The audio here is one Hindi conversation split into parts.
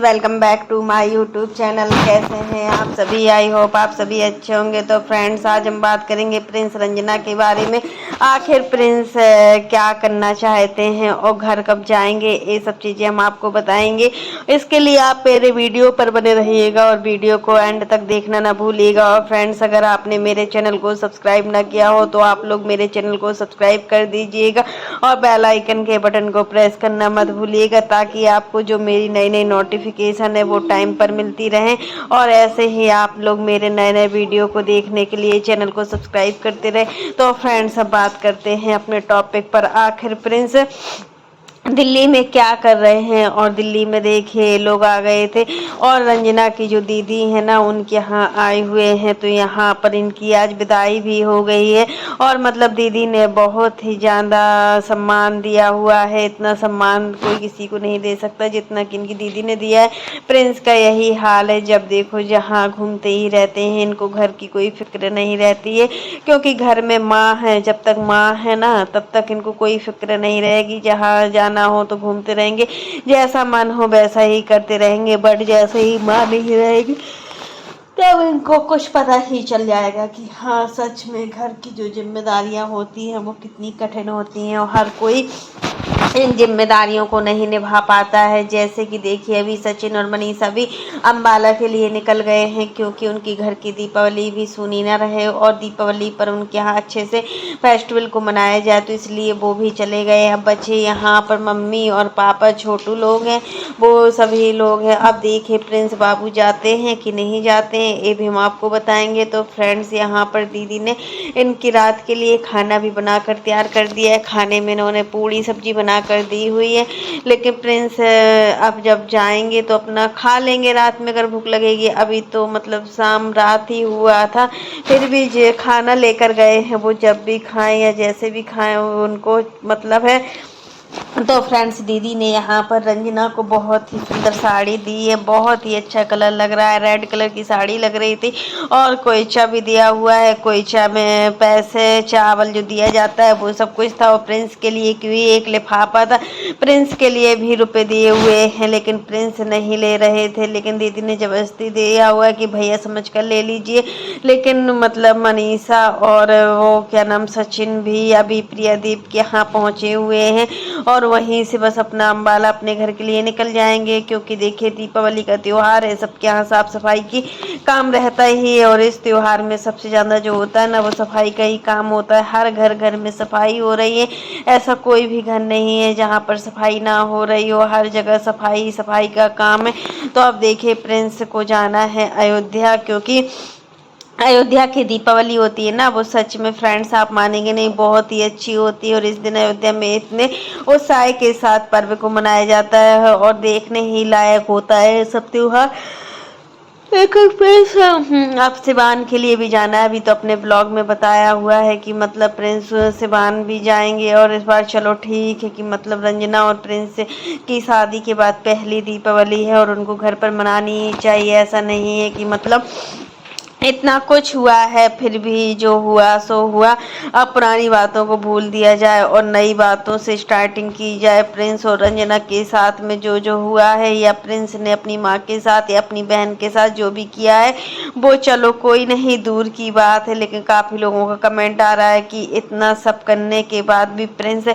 Welcome back to my YouTube channel. कैसे हैं आप सभी? आई होप आप सभी अच्छे होंगे। तो फ्रेंड्स, आज हम बात करेंगे प्रिंस रंजना के बारे में। आखिर प्रिंस क्या करना चाहते हैं और घर कब जाएंगे, ये सब चीज़ें हम आपको बताएंगे। इसके लिए आप मेरे वीडियो पर बने रहिएगा और वीडियो को एंड तक देखना ना भूलिएगा। और फ्रेंड्स, अगर आपने मेरे चैनल को सब्सक्राइब ना किया हो तो आप लोग मेरे चैनल को सब्सक्राइब कर दीजिएगा और बेल आइकन के बटन को प्रेस करना मत भूलिएगा, ताकि आपको जो मेरी नई नई नोटिफिकेशन है वो टाइम पर मिलती रहे। और ऐसे ही आप लोग मेरे नए नए वीडियो को देखने के लिए चैनल को सब्सक्राइब करते रहे। तो फ्रेंड्स, अब बात करते हैं अपने टॉपिक पर। आखिर प्रिंस दिल्ली में क्या कर रहे हैं। और दिल्ली में देखिए लोग आ गए थे और रंजना की जो दीदी है ना, उनके यहाँ आए हुए हैं। तो यहाँ पर इनकी आज विदाई भी हो गई है और मतलब दीदी ने बहुत ही ज़्यादा सम्मान दिया हुआ है। इतना सम्मान कोई किसी को नहीं दे सकता जितना कि इनकी दीदी ने दिया है। प्रिंस का यही हाल है, जब देखो जहाँ घूमते ही रहते हैं। इनको घर की कोई फिक्र नहीं रहती है, क्योंकि घर में माँ है। जब तक माँ है ना, तब तक इनको कोई फिक्र नहीं रहेगी। जहाँ जाना हो तो घूमते रहेंगे, जैसा मन हो वैसा ही करते रहेंगे। बट जैसे ही माँ नहीं रहेगी तब इनको कुछ पता ही चल जाएगा कि हाँ, सच में घर की जो जिम्मेदारियां होती हैं वो कितनी कठिन होती हैं और हर कोई इन जिम्मेदारियों को नहीं निभा पाता है। जैसे कि देखिए, अभी सचिन और मनीषा भी अम्बाला के लिए निकल गए हैं, क्योंकि उनकी घर की दीपावली भी सुनी ना रहे और दीपावली पर उनके यहाँ अच्छे से फेस्टिवल को मनाया जाए, तो इसलिए वो भी चले गए। अब बच्चे यहाँ पर मम्मी और पापा, छोटू लोग हैं, वो सभी लोग हैं। अब देखिए प्रिंस बाबू जाते हैं कि नहीं जाते हैं, ये भी हम आपको बताएंगे। तो फ्रेंड्स, यहाँ पर दीदी ने इनकी रात के लिए खाना भी बनाकर तैयार कर दिया है। खाने में इन्होंने पूड़ी सब्जी बना कर दी हुई है, लेकिन प्रिंस अब जब जाएंगे तो अपना खा लेंगे रात में अगर भूख लगेगी। अभी तो मतलब शाम रात ही हुआ था, फिर भी जो खाना लेकर गए हैं वो जब भी खाएं या जैसे भी खाएं उनको मतलब है। तो फ्रेंड्स, दीदी ने यहाँ पर रंजना को बहुत ही सुंदर साड़ी दी है। बहुत ही अच्छा कलर लग रहा है, रेड कलर की साड़ी लग रही थी। और कोईचा भी दिया हुआ है, कोईचा में पैसे चावल जो दिया जाता है वो सब कुछ था। और प्रिंस के लिए क्योंकि एक लिफाफा था, प्रिंस के लिए भी रुपए दिए हुए हैं, लेकिन प्रिंस नहीं ले रहे थे। लेकिन दीदी ने जबरदस्ती दिया हुआ है कि भैया समझ कर ले लीजिए। लेकिन मतलब मनीषा और वो क्या नाम सचिन भी अभी प्रियादीप के यहाँ पहुँचे हुए हैं और वहीं से बस अपना अम्बाला अपने घर के लिए निकल जाएंगे। क्योंकि देखिए दीपावली का त्यौहार है, सबके यहाँ साफ सफाई की काम रहता ही है। और इस त्यौहार में सबसे ज़्यादा जो होता है ना, वो सफाई का ही काम होता है। हर घर घर में सफाई हो रही है, ऐसा कोई भी घर नहीं है जहाँ पर सफाई ना हो रही हो। हर जगह सफाई सफाई का काम है। तो अब देखिए प्रिंस को जाना है अयोध्या, क्योंकि अयोध्या की दीपावली होती है ना, वो सच में फ्रेंड्स आप मानेंगे नहीं, बहुत ही अच्छी होती है। और इस दिन अयोध्या में इतने उत्साह के साथ पर्व को मनाया जाता है और देखने ही लायक होता है सब त्योहार। एक प्रिंस आप सिवान के लिए भी जाना है। अभी तो अपने ब्लॉग में बताया हुआ है कि मतलब प्रिंस सिवान भी जाएंगे। और इस बार चलो ठीक है कि मतलब रंजना और प्रिंस की शादी के बाद पहली दीपावली है और उनको घर पर मनानी ही चाहिए। ऐसा नहीं है कि मतलब इतना कुछ हुआ है फिर भी जो हुआ सो हुआ। अब पुरानी बातों को भूल दिया जाए और नई बातों से स्टार्टिंग की जाए। प्रिंस और रंजना के साथ में जो जो हुआ है, या प्रिंस ने अपनी माँ के साथ या अपनी बहन के साथ जो भी किया है, वो चलो कोई नहीं, दूर की बात है। लेकिन काफ़ी लोगों का कमेंट आ रहा है कि इतना सब करने के बाद भी प्रिंस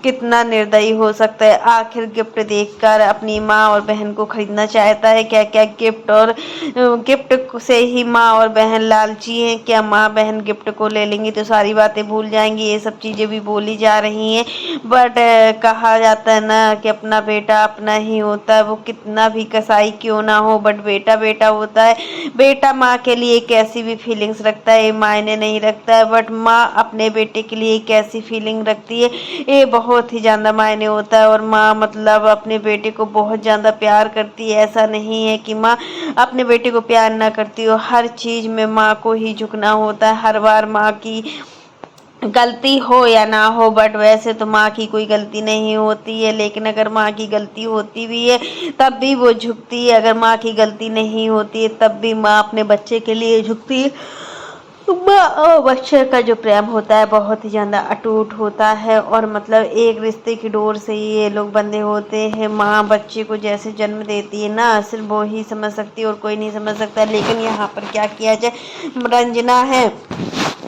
कितना निर्दयी हो सकता है। आखिर गिफ्ट देखकर अपनी माँ और बहन को खरीदना चाहता है क्या? क्या गिफ्ट और गिफ्ट से ही माँ और बहन लालची हैं क्या? माँ बहन गिफ्ट को ले लेंगी तो सारी बातें भूल जाएंगी, ये सब चीज़ें भी बोली जा रही हैं। बट कहा जाता है ना कि अपना बेटा अपना ही होता है, वो कितना भी कसाई क्यों ना हो, बट बेटा बेटा होता है। बेटा माँ के लिए कैसी भी फीलिंग्स रखता है ये मायने नहीं रखता है, बट माँ अपने बेटे के लिए कैसी फीलिंग रखती है ये बहुत ही ज़्यादा मायने होता है। और माँ मतलब अपने बेटे को बहुत ज़्यादा प्यार करती है। ऐसा नहीं है कि माँ अपने बेटे को प्यार ना करती हो, हर चीज़ में माँ को ही झुकना होता है। हर बार माँ की गलती हो या ना हो, बट वैसे तो माँ की कोई गलती नहीं होती है। लेकिन अगर माँ की गलती होती भी है तब भी वो झुकती है, अगर माँ की गलती नहीं होती है तब भी माँ अपने बच्चे के लिए झुकती है। माँ और बच्चे का जो प्रेम होता है बहुत ही ज़्यादा अटूट होता है, और मतलब एक रिश्ते की डोर से ही ये लोग बंधे होते हैं। माँ बच्चे को जैसे जन्म देती है ना, सिर्फ वो ही समझ सकती है और कोई नहीं समझ सकता। लेकिन यहाँ पर क्या किया जाए, रंजना है,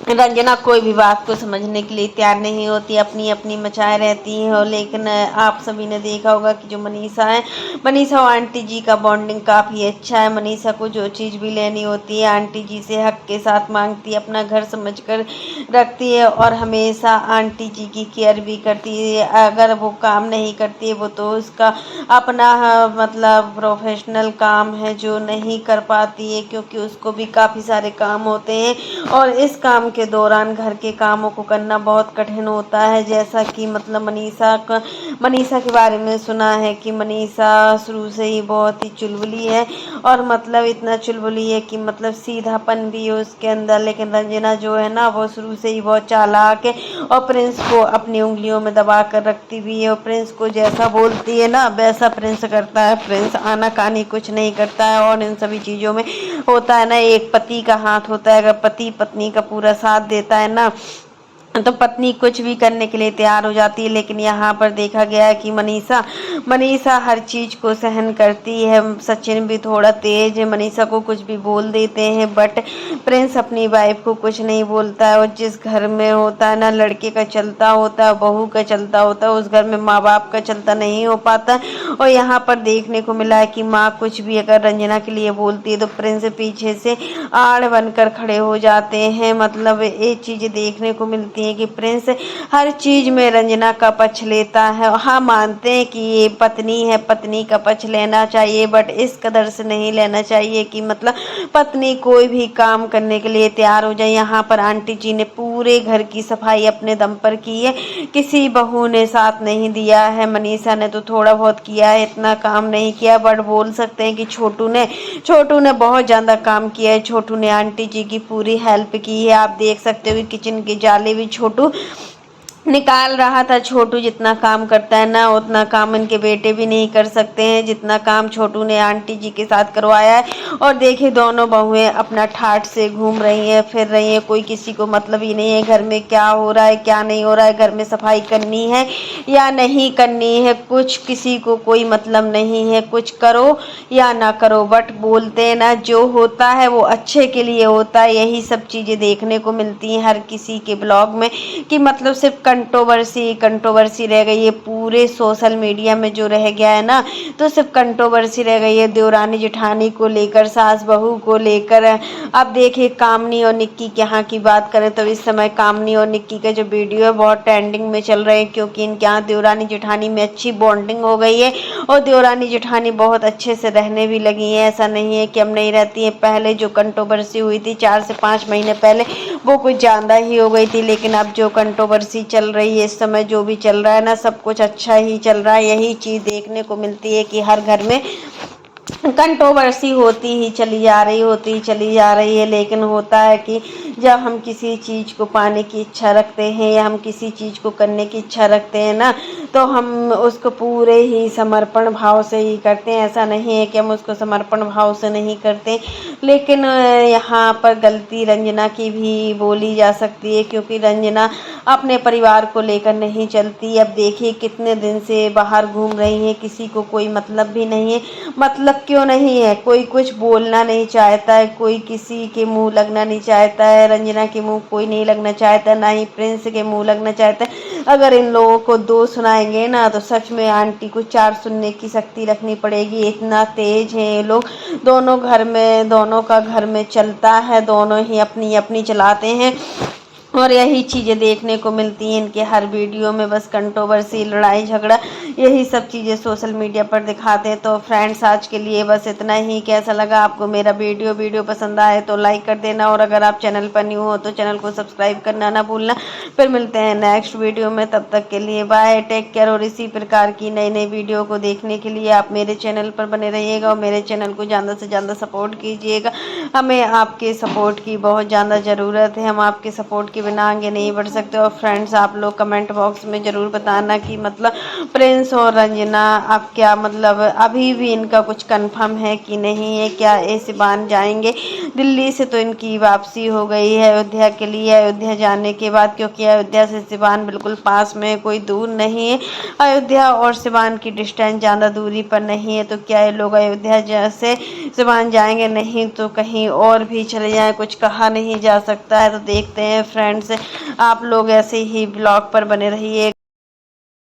रंजना कोई भी बात को समझने के लिए तैयार नहीं होती, अपनी अपनी मचाए रहती है। और लेकिन आप सभी ने देखा होगा कि जो मनीषा है, मनीषा और आंटी जी का बॉन्डिंग काफ़ी अच्छा है। मनीषा को जो चीज़ भी लेनी होती है आंटी जी से हक के साथ मांगती है, अपना घर समझकर रखती है, और हमेशा आंटी जी की केयर भी करती है। अगर वो काम नहीं करती है, वो तो उसका अपना मतलब प्रोफेशनल काम है जो नहीं कर पाती है, क्योंकि उसको भी काफ़ी सारे काम होते हैं, और इस काम के दौरान घर के कामों को करना बहुत कठिन होता है। जैसा कि मतलब मनीषा के बारे में सुना है कि मनीषा शुरू से ही बहुत ही चुलबुली है, और मतलब इतना चुलबुली है कि मतलब सीधापन भी है उसके अंदर। लेकिन रंजना जो है ना, वो शुरू से ही बहुत चालाक है, और प्रिंस को अपनी उंगलियों में दबा कर रखती भी है, और प्रिंस को जैसा बोलती है ना वैसा प्रिंस करता है। प्रिंस आनाकानी कुछ नहीं करता है, और इन सभी चीज़ों में होता है ना, एक पति का हाथ होता है। अगर पति पत्नी का पूरा साथ देता है ना, तो पत्नी कुछ भी करने के लिए तैयार हो जाती है। लेकिन यहाँ पर देखा गया है कि मनीषा हर चीज़ को सहन करती है। सचिन भी थोड़ा तेज है, मनीषा को कुछ भी बोल देते हैं, बट प्रिंस अपनी वाइफ को कुछ नहीं बोलता है। और जिस घर में होता है ना, लड़के का चलता होता है, बहू का चलता होता है, उस घर में माँ बाप का चलता नहीं हो पाता। और यहाँ पर देखने को मिला है कि माँ कुछ भी अगर रंजना के लिए बोलती है तो प्रिंस पीछे से आड़ बनकर खड़े हो जाते हैं। मतलब ये चीज़ें देखने को मिलती हैं कि प्रिंस हर चीज़ में रंजना का पक्ष लेता है। हाँ, मानते हैं कि ये पत्नी है, पत्नी का पक्ष लेना चाहिए, बट इस कदर से नहीं लेना चाहिए कि मतलब पत्नी कोई भी काम करने के लिए तैयार हो जाए। यहाँ पर आंटी जी ने पूरे घर की सफाई अपने दम पर की है, किसी बहू ने साथ नहीं दिया है। मनीषा ने तो थोड़ा बहुत किया है, इतना काम नहीं किया, बट बोल सकते हैं कि छोटू ने बहुत ज़्यादा काम किया है। छोटू ने आंटी जी की पूरी हेल्प की है। आप देख सकते हो कि किचन के जाले भी छोटू निकाल रहा था। छोटू जितना काम करता है ना, उतना काम इनके बेटे भी नहीं कर सकते हैं जितना काम छोटू ने आंटी जी के साथ करवाया है। और देखिए दोनों बहुएं अपना ठाठ से घूम रही हैं, फिर रही हैं, कोई किसी को मतलब ही नहीं है घर में क्या हो रहा है क्या नहीं हो रहा है, घर में सफाई करनी है या नहीं करनी है, कुछ किसी को कोई मतलब नहीं है, कुछ करो या ना करो। बट बोलते हैं ना, जो होता है वो अच्छे के लिए होता है। यही सब चीज़ें देखने को मिलती हैं हर किसी के ब्लॉग में, कि मतलब सिर्फ कंट्रोवर्सी रह गई है पूरे सोशल मीडिया में। जो रह गया है ना, तो सिर्फ कंट्रोवर्सी रह गई है देवरानी जेठानी को लेकर, सास बहू को लेकर। अब देखिए कामनी और निक्की के यहाँ की बात करें तो इस समय कामनी और निक्की का जो वीडियो है बहुत ट्रेंडिंग में चल रहे हैं, क्योंकि इनके यहाँ देवरानी जेठानी में अच्छी बॉन्डिंग हो गई है, और देवरानी जेठानी बहुत अच्छे से रहने भी लगी हैं। ऐसा नहीं है कि हम नहीं रहती हैं। पहले जो कंट्रोवर्सी हुई थी 4 से 5 महीने पहले, वो कुछ ज़्यादा ही हो गई थी। लेकिन अब जो कंट्रोवर्सी चल रही है इस समय, जो भी चल रहा है ना, सब कुछ अच्छा ही चल रहा है। यही चीज़ देखने को मिलती है कि हर घर में कंट्रोवर्सी होती ही चली जा रही है। लेकिन होता है कि जब हम किसी चीज़ को पाने की इच्छा रखते हैं या हम किसी चीज़ को करने की इच्छा रखते हैं ना, तो हम उसको पूरे ही समर्पण भाव से ही करते हैं। ऐसा नहीं है कि हम उसको समर्पण भाव से नहीं करते। लेकिन यहाँ पर गलती रंजना की भी बोली जा सकती है, क्योंकि रंजना अपने परिवार को लेकर नहीं चलती। अब देखिए कितने दिन से बाहर घूम रही हैं, किसी को कोई मतलब भी नहीं है। मतलब क्यों नहीं है, कोई कुछ बोलना नहीं चाहता है, कोई किसी के मुंह लगना नहीं चाहता है। रंजना के मुंह कोई नहीं लगना चाहता, ना ही प्रिंस के मुंह लगना चाहता है। अगर इन लोगों को 2 सुनाएंगे ना, तो सच में आंटी को 4 सुनने की शक्ति रखनी पड़ेगी, इतना तेज हैं ये लोग। दोनों का घर में चलता है, दोनों ही अपनी अपनी चलाते हैं, और यही चीज़ें देखने को मिलती हैं इनके हर वीडियो में। बस कंट्रोवर्सी, लड़ाई झगड़ा, यही सब चीज़ें सोशल मीडिया पर दिखाते हैं। तो फ्रेंड्स आज के लिए बस इतना ही। कैसा लगा आपको मेरा वीडियो पसंद आए तो लाइक कर देना, और अगर आप चैनल पर न्यू हो तो चैनल को सब्सक्राइब करना ना भूलना। फिर मिलते हैं नेक्स्ट वीडियो में, तब तक के लिए बाय, टेक केयर। और इसी प्रकार की नई नई वीडियो को देखने के लिए आप मेरे चैनल पर बने रहिएगा, और मेरे चैनल को ज़्यादा से ज़्यादा सपोर्ट कीजिएगा। हमें आपके सपोर्ट की बहुत ज़्यादा ज़रूरत है, हम आपके सपोर्ट के बिना आगे नहीं बढ़ सकते। और फ्रेंड्स आप लोग कमेंट बॉक्स में ज़रूर बताना कि मतलब प्रिंस प्रिंस और रंजना अब क्या मतलब अभी भी इनका कुछ कंफर्म है कि नहीं है, क्या ये सिवान जाएंगे? दिल्ली से तो इनकी वापसी हो गई है अयोध्या के लिए, अयोध्या जाने के बाद, क्योंकि अयोध्या से सिवान बिल्कुल पास में है, कोई दूर नहीं है। अयोध्या और सिवान की डिस्टेंस ज़्यादा दूरी पर नहीं है। तो क्या ये लोग अयोध्या से सिवान जाएंगे? नहीं तो कहीं और भी चले जाएं, कुछ कहा नहीं जा सकता है। तो देखते हैं फ्रेंड्स, आप लोग ऐसे ही ब्लॉग पर बने रहिए।